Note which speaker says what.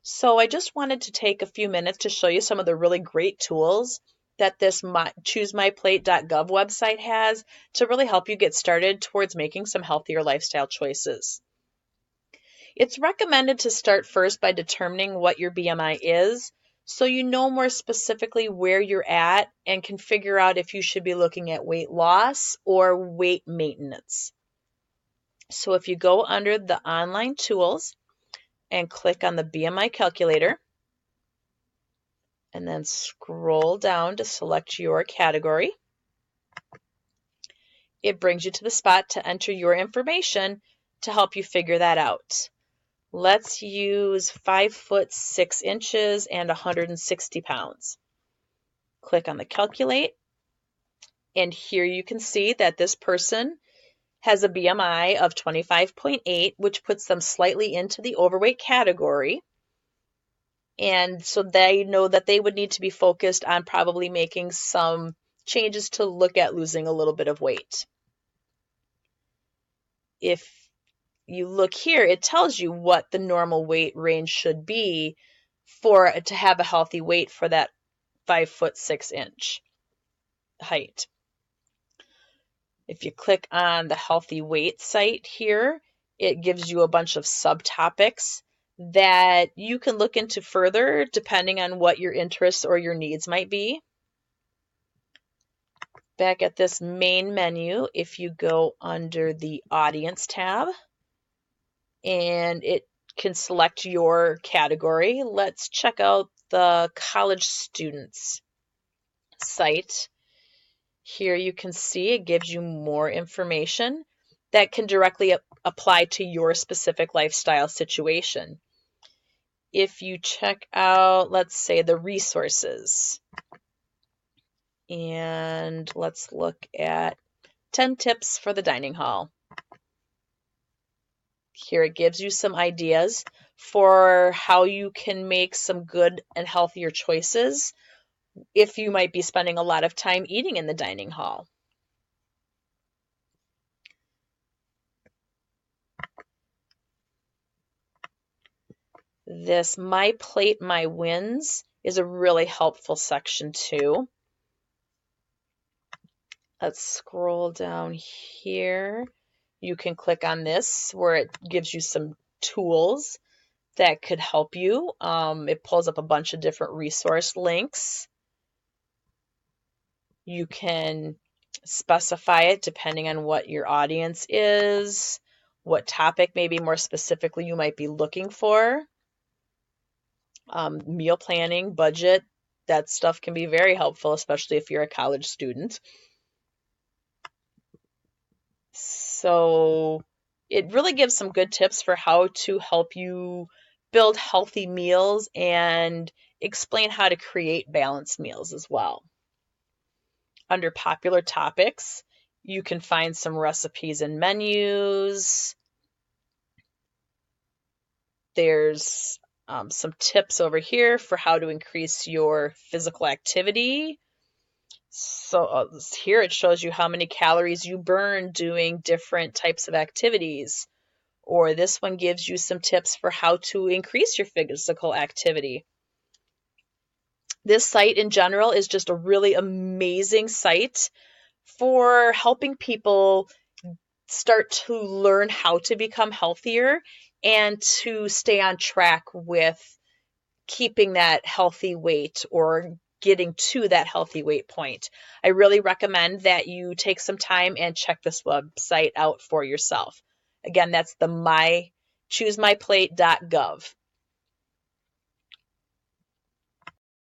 Speaker 1: So I just wanted to take a few minutes to show you some of the really great tools that this choosemyplate.gov website has to really help you get started towards making some healthier lifestyle choices. It's recommended to start first by determining what your BMI is, so you know more specifically where you're at and can figure out if you should be looking at weight loss or weight maintenance. So if you go under the online tools and click on the BMI calculator, and then scroll down to select your category, it brings you to the spot to enter your information to help you figure that out. Let's use 5'6" and 160 pounds. Click on the calculate, and here you can see that this person has a BMI of 25.8, which puts them slightly into the overweight category. And so they know that they would need to be focused on probably making some changes to look at losing a little bit of weight. If you look here, it tells you what the normal weight range should be to have a healthy weight for that 5'6" height. If you click on the healthy weight site here, it gives you a bunch of subtopics that you can look into further depending on what your interests or your needs might be. Back at this main menu, if you go under the audience tab, and it can select your category. Let's check out the college students site. Here you can see it gives you more information that can directly apply to your specific lifestyle situation. If you check out, let's say, the resources, and let's look at 10 tips for the dining hall. Here it gives you some ideas for how you can make some good and healthier choices if you might be spending a lot of time eating in the dining hall. This My Plate, My Wins is a really helpful section too. Let's scroll down here. You can click on this where it gives you some tools that could help you. It pulls up a bunch of different resource links. You can specify it depending on what your audience is, what topic maybe more specifically you might be looking for. Meal planning, budget, that stuff can be very helpful, especially if you're a college student. So it really gives some good tips for how to help you build healthy meals and explain how to create balanced meals as well. Under popular topics, you can find some recipes and menus. There's some tips over here for how to increase your physical activity. So here it shows you how many calories you burn doing different types of activities. Or this one gives you some tips for how to increase your physical activity. This site in general is just a really amazing site for helping people start to learn how to become healthier and to stay on track with keeping that healthy weight or getting to that healthy weight point. I really recommend that you take some time and check this website out for yourself. Again, that's the choosemyplate.gov.